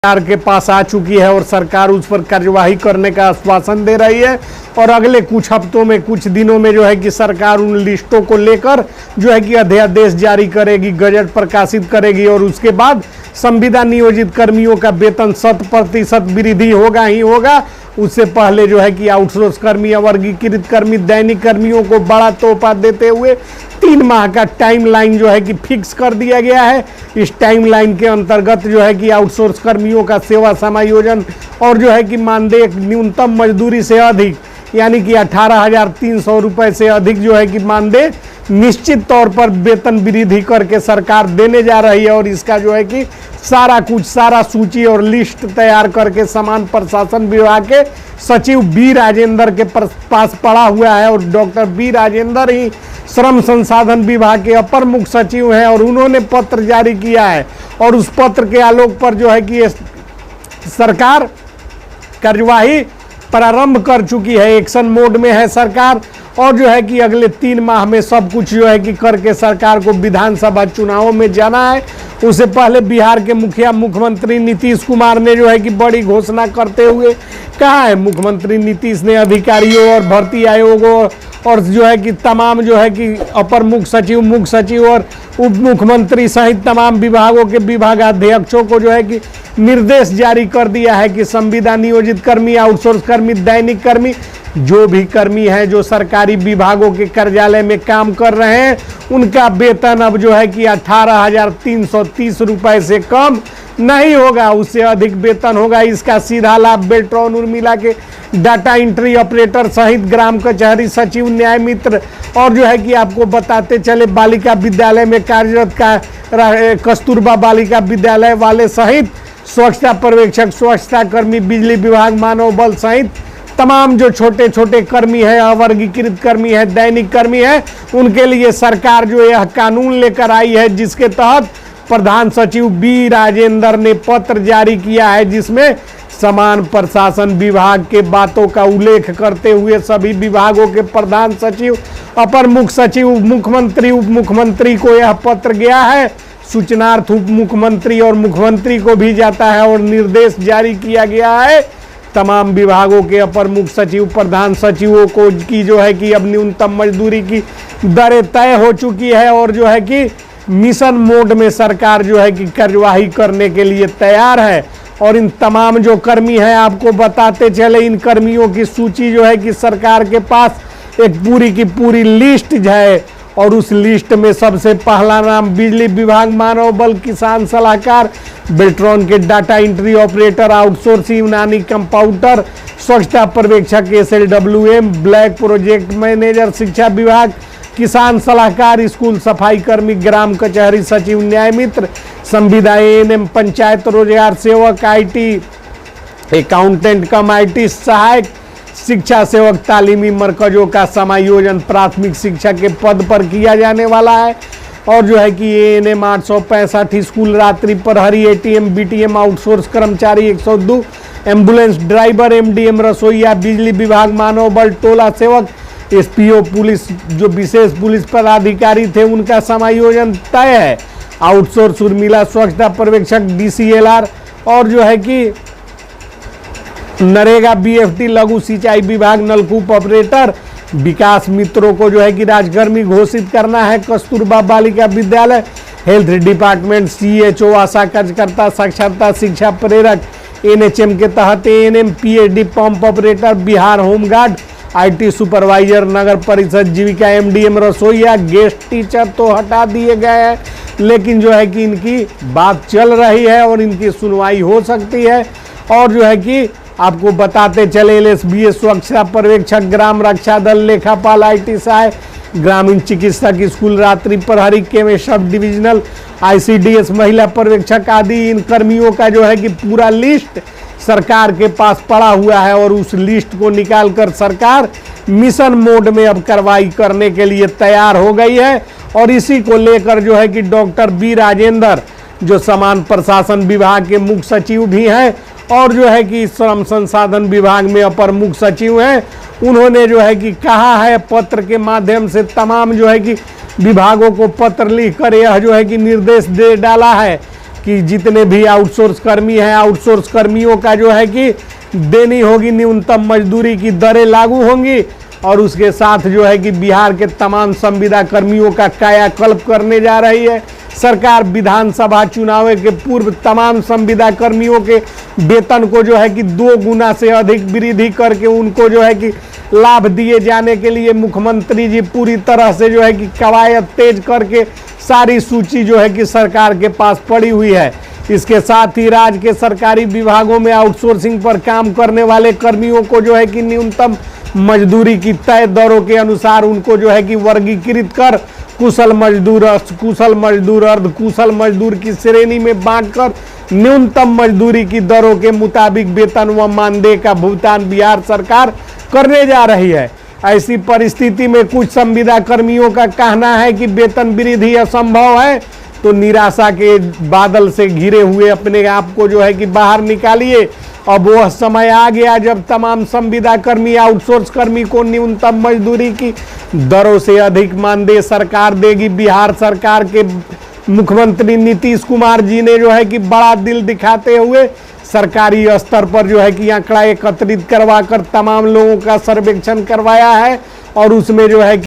सरकार के पास आ चुकी है और सरकार उस पर कार्यवाही करने का आश्वासन दे रही है और अगले कुछ हफ्तों में कुछ दिनों में जो है कि सरकार उन लिस्टों को लेकर जो है कि अध्यादेश जारी करेगी, गजट प्रकाशित करेगी और उसके बाद संविदा नियोजित कर्मियों का वेतन 100% वृद्धि होगा ही होगा। उससे पहले जो है कि आउटसोर्स कर्मी, अवर्गीकृत कर्मी, दैनिक कर्मियों को बड़ा तोहफा देते हुए 3 माह का टाइमलाइन जो है कि फिक्स कर दिया गया है। इस टाइमलाइन के अंतर्गत जो है कि आउटसोर्स कर्मियों का सेवा समायोजन और जो है कि मानदेय न्यूनतम मजदूरी से अधिक यानी कि 18,300 रुपये से अधिक जो है कि मानदेय निश्चित तौर पर वेतन वृद्धि करके सरकार देने जा रही है। और इसका जो है कि सारा सूची और लिस्ट तैयार करके समान प्रशासन विभाग के सचिव बी राजेंद्र के पास पड़ा हुआ है और डॉक्टर बी राजेंद्र ही श्रम संसाधन विभाग के अपर मुख्य सचिव हैं और उन्होंने पत्र जारी किया है और उस पत्र के आलोक पर जो है कि सरकार कार्यवाही प्रारंभ कर चुकी है। एक्शन मोड में है सरकार और जो है कि अगले 3 माह में सब कुछ जो है कि करके सरकार को विधानसभा चुनावों में जाना है। उससे पहले बिहार के मुख्यमंत्री नीतीश कुमार ने जो है कि बड़ी घोषणा करते हुए कहा है। मुख्यमंत्री नीतीश ने अधिकारियों और भर्ती आयोगों और जो है कि तमाम जो है कि अपर मुख्य सचिव और उप मुख्यमंत्री सहित तमाम विभागों के विभागाध्यक्षों को जो है कि निर्देश जारी कर दिया है कि संविदा नियोजित कर्मी, आउटसोर्स कर्मी, दैनिक कर्मी, जो भी कर्मी हैं जो सरकारी विभागों के कार्यालय में काम कर रहे हैं उनका वेतन अब जो है कि 18,330 रुपये से कम नहीं होगा, उससे अधिक वेतन होगा। इसका सीधा लाभ बेल्ट्रॉन उर्मिला के डाटा एंट्री ऑपरेटर सहित ग्राम कचहरी सचिव, न्याय मित्र और जो है कि आपको बताते चले बालिका विद्यालय में कार्यरत कस्तूरबा बालिका विद्यालय वाले सहित स्वच्छता पर्यवेक्षक, स्वच्छता कर्मी, बिजली विभाग, मानव बल सहित तमाम जो छोटे छोटे कर्मी है, अवर्गीकृत कर्मी है, दैनिक कर्मी है, उनके लिए सरकार जो यह कानून लेकर आई है जिसके तहत प्रधान सचिव बी राजेंद्र ने पत्र जारी किया है जिसमें समान प्रशासन विभाग के बातों का उल्लेख करते हुए सभी विभागों के प्रधान सचिव, अपर मुख्य सचिव, मुख्यमंत्री, उप मुख्यमंत्री को यह पत्र गया है। सूचनार्थ उप मुख्यमंत्री और मुख्यमंत्री को भी जाता है और निर्देश जारी किया गया है तमाम विभागों के अपर मुख्य सचिव, प्रधान सचिवों को की जो है कि अब न्यूनतम मजदूरी की दरें तय हो चुकी है और जो है कि मिशन मोड में सरकार जो है कि कार्यवाही करने के लिए तैयार है। और इन तमाम जो कर्मी हैं आपको बताते चले, इन कर्मियों की सूची जो है कि सरकार के पास एक पूरी की पूरी लिस्ट है और उस लिस्ट में सबसे पहला नाम बिजली विभाग, मानव बल, किसान सलाहकार, बेल्ट्रॉन के डाटा एंट्री ऑपरेटर, आउटसोर्स यूनानी कंपाउंडर, स्वच्छता पर्यवेक्षक SLWM, ब्लैक प्रोजेक्ट मैनेजर, शिक्षा विभाग, किसान सलाहकार, स्कूल सफाई कर्मी, ग्राम कचहरी सचिव, न्याय मित्र, संविदा ANM, पंचायत रोजगार सेवक, IT अकाउंटेंट कम IT सहायक, शिक्षा सेवक, तालीमी मरकजों का समायोजन प्राथमिक शिक्षा के पद पर किया जाने वाला है और जो है कि ANM 865, स्कूल रात्रि प्रहरी, ATM BTM, आउटसोर्स कर्मचारी 102, एम्बुलेंस ड्राइवर, MDM रसोईया, बिजली विभाग, मानव बल, टोला सेवक, SPO पुलिस, जो विशेष पुलिस पदाधिकारी थे उनका समायोजन तय है। आउटसोर्स उर्मिला स्वच्छता पर्यवेक्षक, DCLR और जो है कि नरेगा BFT लघु सिंचाई विभाग, नलकूप ऑपरेटर, विकास मित्रों को जो है कि राजकर्मी घोषित करना है। Kasturba Balika Vidyalaya, health department, CHO, आशा कार्यकर्ता, साक्षरता शिक्षा प्रेरक, NHM के तहत ANM, PhD pump operator, Bihar home guard, IT supervisor, नगर परिषद जीविका, MDM रसोईया, गेस्ट टीचर तो हटा दिए गए हैं लेकिन जो है कि इनकी बात चल रही है और इनकी सुनवाई हो सकती है। और जो है कि आपको बताते चले LSBA स्वच्छता पर्यवेक्षक, ग्राम रक्षा दल, लेखापाल, IT सहायक, ग्रामीण चिकित्सक, स्कूल रात्रि प्रहरी, केमिस्ट सब डिविजनल, ICDS महिला पर्यवेक्षक आदि इन कर्मियों का जो है कि पूरा लिस्ट सरकार के पास पड़ा हुआ है और उस लिस्ट को निकालकर सरकार मिशन मोड में अब कार्रवाई करने के लिए तैयार हो गई है। और इसी को लेकर जो है कि डॉक्टर बी राजेंद्र जो समान प्रशासन विभाग के मुख्य सचिव भी हैं और जो है कि श्रम संसाधन विभाग में अपर मुख्य सचिव हैं, उन्होंने जो है कि कहा है पत्र के माध्यम से तमाम जो है कि विभागों को पत्र लिखकर यह जो है कि निर्देश दे डाला है कि जितने भी आउटसोर्स कर्मी हैं, आउटसोर्स कर्मियों का जो है कि देनी होगी न्यूनतम मजदूरी की दरें लागू होंगी, और उसके साथ जो है कि बिहार के तमाम संविदा कर्मियों का कायाकल्प करने जा रही है सरकार। विधानसभा चुनाव के पूर्व तमाम संविदा कर्मियों के वेतन को जो है कि 2 गुना से अधिक वृद्धि करके उनको जो है कि लाभ दिए जाने के लिए मुख्यमंत्री जी पूरी तरह से जो है कि कवायद तेज करके सारी सूची जो है कि सरकार के पास पड़ी हुई है। इसके साथ ही राज्य के सरकारी विभागों में आउटसोर्सिंग पर काम करने वाले कर्मियों को जो है कि न्यूनतम मजदूरी की तय दरों के अनुसार उनको जो है कि वर्गीकृत कर कुशल मजदूर, कुशल मजदूर, अर्ध कुशल मजदूर की श्रेणी में बांटकर न्यूनतम मजदूरी की दरों के मुताबिक वेतन व मानदेय का भुगतान बिहार सरकार करने जा रही है। ऐसी परिस्थिति में कुछ संविदा कर्मियों का कहना है कि वेतन वृद्धि असंभव है, तो निराशा के बादल से घिरे हुए अपने आप को जो है कि बाहर निकालिए। अब वह समय आ गया जब तमाम संविदा कर्मी, आउटसोर्स कर्मी को न्यूनतम मजदूरी की दरों से अधिक मानदेय सरकार देगी। बिहार सरकार के मुख्यमंत्री नीतीश कुमार जी ने जो है कि बड़ा दिल दिखाते हुए सरकारी स्तर पर जो है कि आंकड़ा एकत्रित करवाकर तमाम लोगों का सर्वेक्षण करवाया है, और उसमें जो है